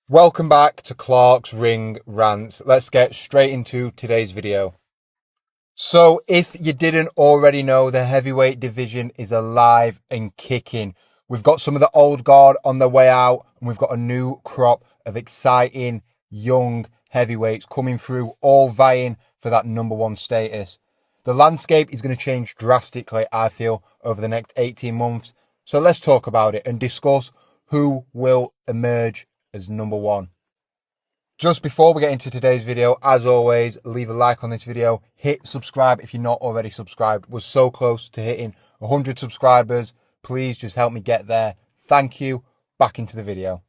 Welcome back to Clark's Ring Rants. Let's get straight into today's video. So if you didn't already know, the heavyweight division is alive and kicking. We've got some of the old guard on their way out, and we've got a new crop of exciting young heavyweights coming through, all vying for that number one status. The landscape is going to change drastically, I feel, over the next 18 months. So let's talk about it and discuss who will emerge as number one. Just before we get into today's video, as always, leave a like on this video, hit subscribe if you're not already subscribed. We're so close to hitting 100 subscribers. Please just help me get there. Thank you. Back into the video.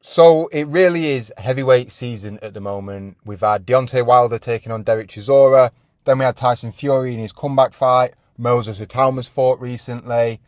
So it really is heavyweight season at the moment. We've had Deontay Wilder taking on Derek Chisora. Then we had Tyson Fury in his comeback fight. Moses Itauma's fought recently.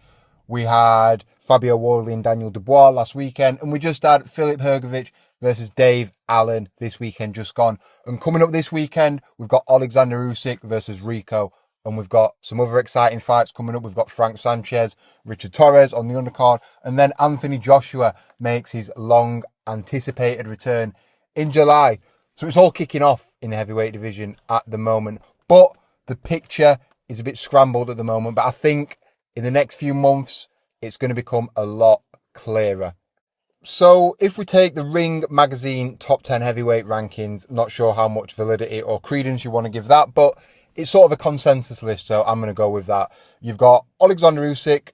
We had Fabio Wardley and Daniel Dubois last weekend. And we just had Filip Hrgovic versus Dave Allen this weekend just gone. And coming up this weekend, we've got Oleksandr Usyk versus Rico. And we've got some other exciting fights coming up. We've got Frank Sanchez, Richard Torres on the undercard. And then Anthony Joshua makes his long anticipated return in July. So it's all kicking off in the heavyweight division at the moment. But the picture is a bit scrambled at the moment. But I think in the next few months, it's going to become a lot clearer. So if we take the Ring magazine top 10 heavyweight rankings, not sure how much validity or credence you want to give that, but it's sort of a consensus list, so I'm going to go with that. You've got Oleksandr Usyk.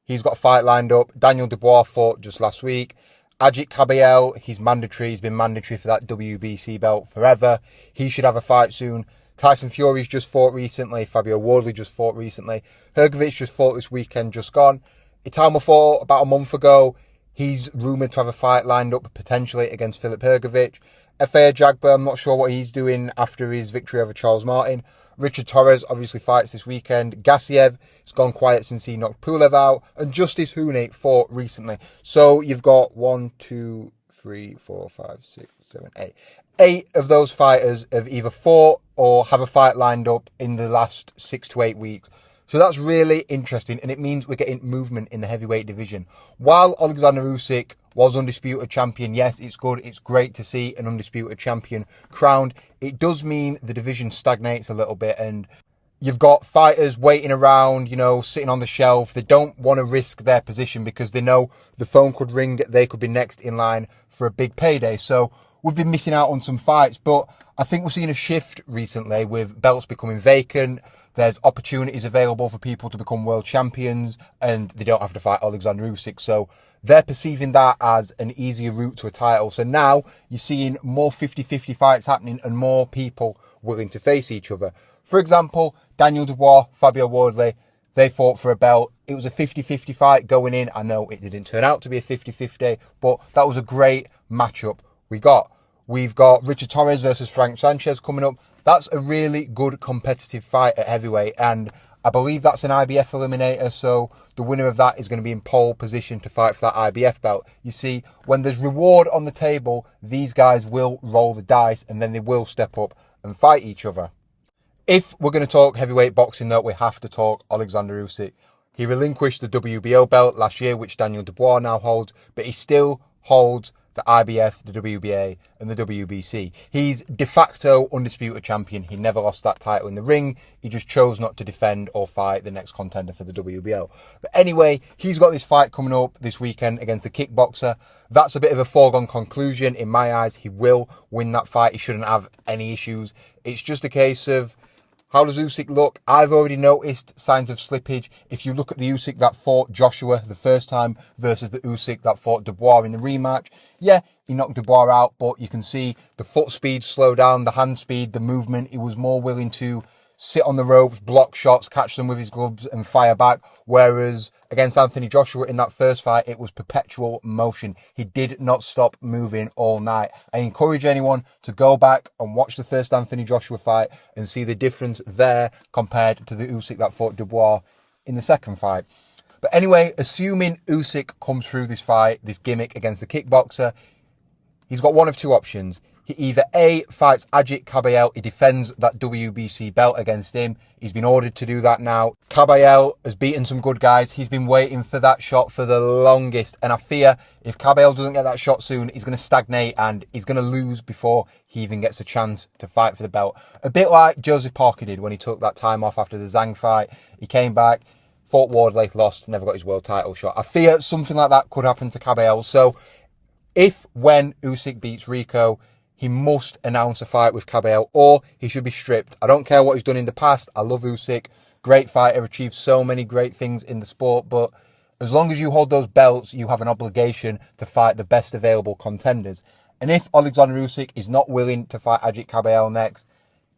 He's got a fight lined up. Daniel Dubois fought just last week. Ajit Kabayel, he's mandatory. He's been mandatory for that WBC belt forever. He should have a fight soon. Tyson Fury's just fought recently. Fabio Wardley just fought recently. Hrgovic just fought this weekend, just gone. Itauma fought about a month ago. He's rumoured to have a fight lined up potentially against Filip Hrgovic. F.A. Jagba, I'm not sure what he's doing after his victory over Charles Martin. Richard Torres obviously fights this weekend. Gassiev has gone quiet since he knocked Pulev out. And Justice Hune fought recently. So you've got 1, 2, 3, 4, 5, 6, 7, 8. 8 of those fighters have either fought or have a fight lined up in the last 6 to 8 weeks. So that's really interesting, and it means we're getting movement in the heavyweight division. While Oleksandr Usyk was undisputed champion, yes, it's good, it's great to see an undisputed champion crowned. It does mean the division stagnates a little bit, and you've got fighters waiting around, sitting on the shelf. They don't want to risk their position because they know the phone could ring, they could be next in line for a big payday. So we've been missing out on some fights, but I think we've seen a shift recently with belts becoming vacant. There's opportunities available for people to become world champions, and they don't have to fight Oleksandr Usyk. So they're perceiving that as an easier route to a title. So now you're seeing more 50-50 fights happening and more people willing to face each other. For example, Daniel Dubois, Fabio Wardley, they fought for a belt. It was a 50-50 fight going in. I know it didn't turn out to be a 50-50, but that was a great matchup we got. We've got Richard Torres versus Frank Sanchez coming up. That's a really good competitive fight at heavyweight, and I believe that's an IBF eliminator, so the winner of that is going to be in pole position to fight for that IBF belt. You see, when there's reward on the table, these guys will roll the dice, and then they will step up and fight each other. If we're going to talk heavyweight boxing, though, we have to talk Oleksandr Usyk. He relinquished the WBO belt last year, which Daniel Dubois now holds, but he still holds the IBF, the WBA, and the WBC. He's de facto undisputed champion. He never lost that title in the ring. He just chose not to defend or fight the next contender for the WBO. But anyway, he's got this fight coming up this weekend against the kickboxer. That's a bit of a foregone conclusion in my eyes. He will win that fight. He shouldn't have any issues. It's just a case of, how does Usyk look? I've already noticed signs of slippage. If you look at the Usyk that fought Joshua the first time versus the Usyk that fought Dubois in the rematch, yeah, he knocked Dubois out, but you can see the foot speed slow down, the hand speed, the movement. He was more willing to sit on the ropes, block shots, catch them with his gloves and fire back. Whereas against Anthony Joshua in that first fight, it was perpetual motion. He did not stop moving all night. I encourage anyone to go back and watch the first Anthony Joshua fight and see the difference there compared to the Usyk that fought Dubois in the second fight. But anyway, assuming Usyk comes through this fight, this gimmick against the kickboxer, he's got one of two options. he either A, fights Ajit Kabayel, he defends that WBC belt against him. He's been ordered to do that now. Kabayel has beaten some good guys. He's been waiting for that shot for the longest. And I fear if Kabayel doesn't get that shot soon, he's going to stagnate and he's going to lose before he even gets a chance to fight for the belt. A bit like Joseph Parker did when he took that time off after the Zhang fight. He came back, fought Wardley, lost, never got his world title shot. I fear something like that could happen to Kabayel. So when Usyk beats Rico, he must announce a fight with Kabayel or he should be stripped. I don't care what he's done in the past. I love Usyk. Great fighter, achieved so many great things in the sport. But as long as you hold those belts, you have an obligation to fight the best available contenders. And if Oleksandr Usyk is not willing to fight Ajit Kabayel next,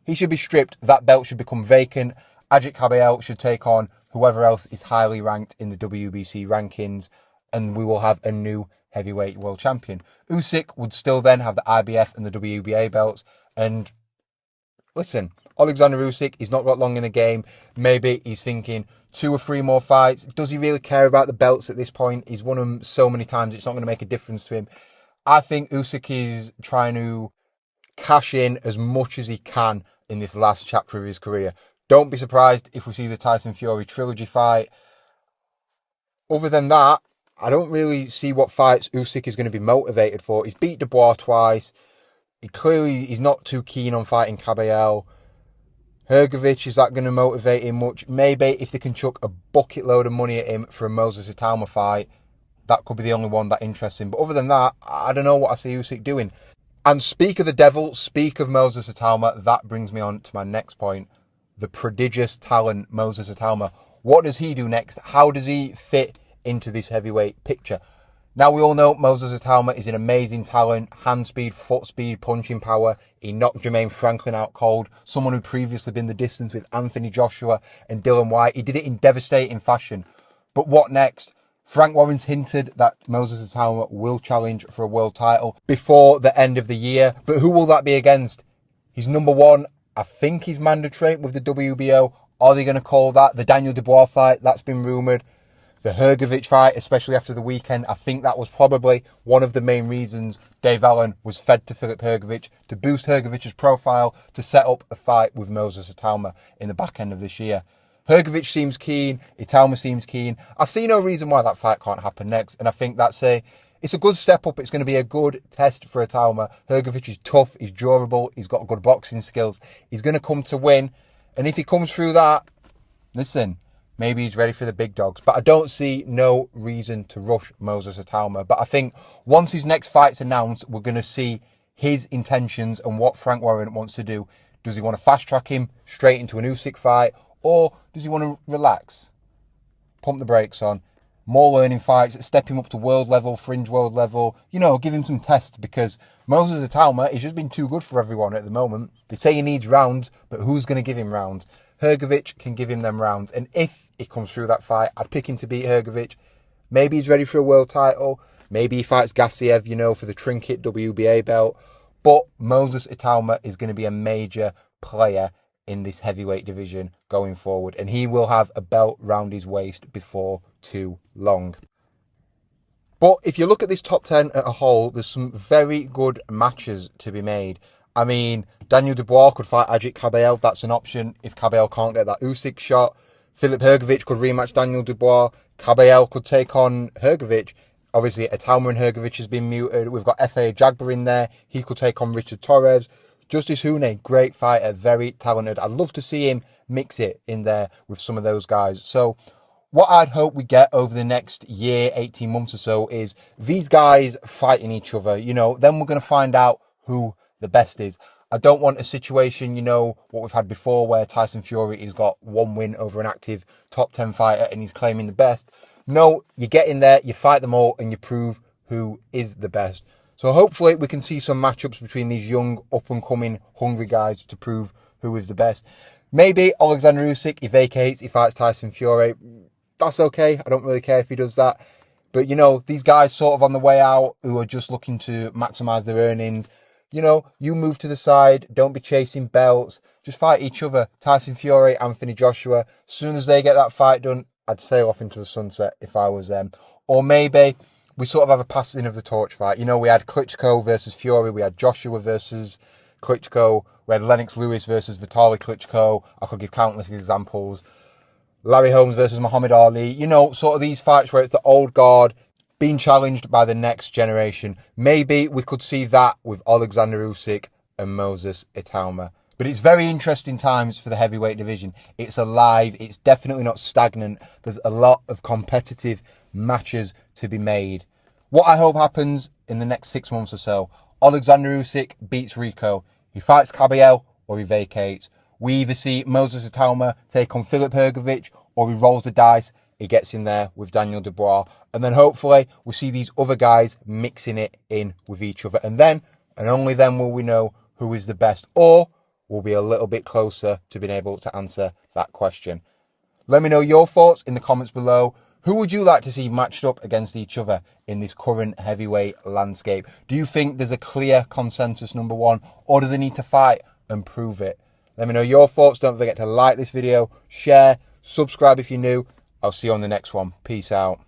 he should be stripped. That belt should become vacant. Ajit Kabayel should take on whoever else is highly ranked in the WBC rankings. And we will have a new heavyweight world champion. Usyk would still then have the IBF and the WBA belts. And listen, Oleksandr Usyk, he's not got long in the game. Maybe he's thinking 2 or 3 more fights. Does he really care about the belts at this point? He's won them so many times, it's not going to make a difference to him. I think Usyk is trying to cash in as much as he can in this last chapter of his career. Don't be surprised if we see the Tyson Fury trilogy fight. Other than that, I don't really see what fights Usyk is going to be motivated for. He's beat Dubois twice. He's not too keen on fighting Kabayel. Hrgovic, is that going to motivate him much? Maybe if they can chuck a bucket load of money at him for a Moses Itauma fight, that could be the only one that interests him. But other than that, I don't know what I see Usyk doing. And speak of the devil, speak of Moses Itauma, that brings me on to my next point. The prodigious talent, Moses Itauma. What does he do next? How does he fit into this heavyweight picture? Now we all know Moses Itauma is an amazing talent, hand speed, foot speed, punching power. He knocked Jermaine Franklin out cold, someone who'd previously been the distance with Anthony Joshua and Dillian Whyte. He did it in devastating fashion. But what next? Frank Warren's hinted that Moses Itauma will challenge for a world title before the end of the year. But who will that be against? He's number one. I think he's mandatory with the WBO. Are they going to call that the Daniel Dubois fight? That's been rumoured. The Hrgovic fight, especially after the weekend, I think that was probably one of the main reasons Dave Allen was fed to Filip Hrgovic, to boost Hrgovic's profile, to set up a fight with Moses Itauma in the back end of this year. Hrgovic seems keen, Itauma seems keen. I see no reason why that fight can't happen next, and I think it's a good step up. It's going to be a good test for Itauma. Hrgovic is tough, he's durable, he's got good boxing skills. He's going to come to win, and if he comes through that, listen, maybe he's ready for the big dogs. But I don't see no reason to rush Moses Itauma. But I think once his next fight's announced, we're going to see his intentions and what Frank Warren wants to do. Does he want to fast track him straight into an Usyk fight? Or does he want to relax? Pump the brakes on. More learning fights, step him up to world level, fringe world level. Give him some tests, because Moses Itauma has just been too good for everyone at the moment. They say he needs rounds, but who's going to give him rounds? Hrgovic can give him them rounds. And if he comes through that fight, I'd pick him to beat Hrgovic. Maybe he's ready for a world title. Maybe he fights Gassiev, for the trinket WBA belt. But Moses Itauma is going to be a major player in this heavyweight division going forward. And he will have a belt round his waist before too long. But if you look at this top 10 as a whole, there's some very good matches to be made. I mean, Daniel Dubois could fight Ajit Kabayel. That's an option if Kabayel can't get that Usyk shot. Filip Hrgovic could rematch Daniel Dubois. Kabayel could take on Hrgovic. Obviously, Itauma and Hrgovic has been muted. We've got F.A. Jagba in there. He could take on Richard Torres. Justice Hune, great fighter, very talented. I'd love to see him mix it in there with some of those guys. So what I'd hope we get over the next year, 18 months or so, is these guys fighting each other. Then we're going to find out who the best is. I don't want a situation, what we've had before, where Tyson Fury has got one win over an active top 10 fighter and he's claiming the best. No, you get in there, you fight them all, and you prove who is the best. So hopefully we can see some matchups between these young, up-and-coming, hungry guys to prove who is the best. Maybe Oleksandr Usyk, he vacates, he fights Tyson Fury. That's okay. I don't really care if he does that. But, these guys sort of on the way out who are just looking to maximise their earnings, you move to the side. Don't be chasing belts. Just fight each other. Tyson Fury, Anthony Joshua. As soon as they get that fight done, I'd sail off into the sunset if I was them. Or maybe we sort of have a passing of the torch fight. You know, we had Klitschko versus Fury, we had Joshua versus Klitschko, we had Lennox Lewis versus Vitaly Klitschko. I could give countless examples. Larry Holmes versus Muhammad Ali. You know, sort of these fights where it's the old guard being challenged by the next generation. Maybe we could see that with Oleksandr Usyk and Moses Itauma. But it's very interesting times for the heavyweight division. It's alive. It's definitely not stagnant. There's a lot of competitive matches to be made. What I hope happens in the next 6 months or so, Oleksandr Usyk beats Rico. He fights Kabayel or he vacates. We either see Moses Itauma take on Filip Hrgovic or he rolls the dice. He gets in there with Daniel Dubois. And then hopefully we see these other guys mixing it in with each other. And then, and only then, will we know who is the best, or we'll be a little bit closer to being able to answer that question. Let me know your thoughts in the comments below. Who would you like to see matched up against each other in this current heavyweight landscape? Do you think there's a clear consensus number one, or do they need to fight and prove it? Let me know your thoughts. Don't forget to like this video, share, subscribe if you're new. I'll see you on the next one. Peace out.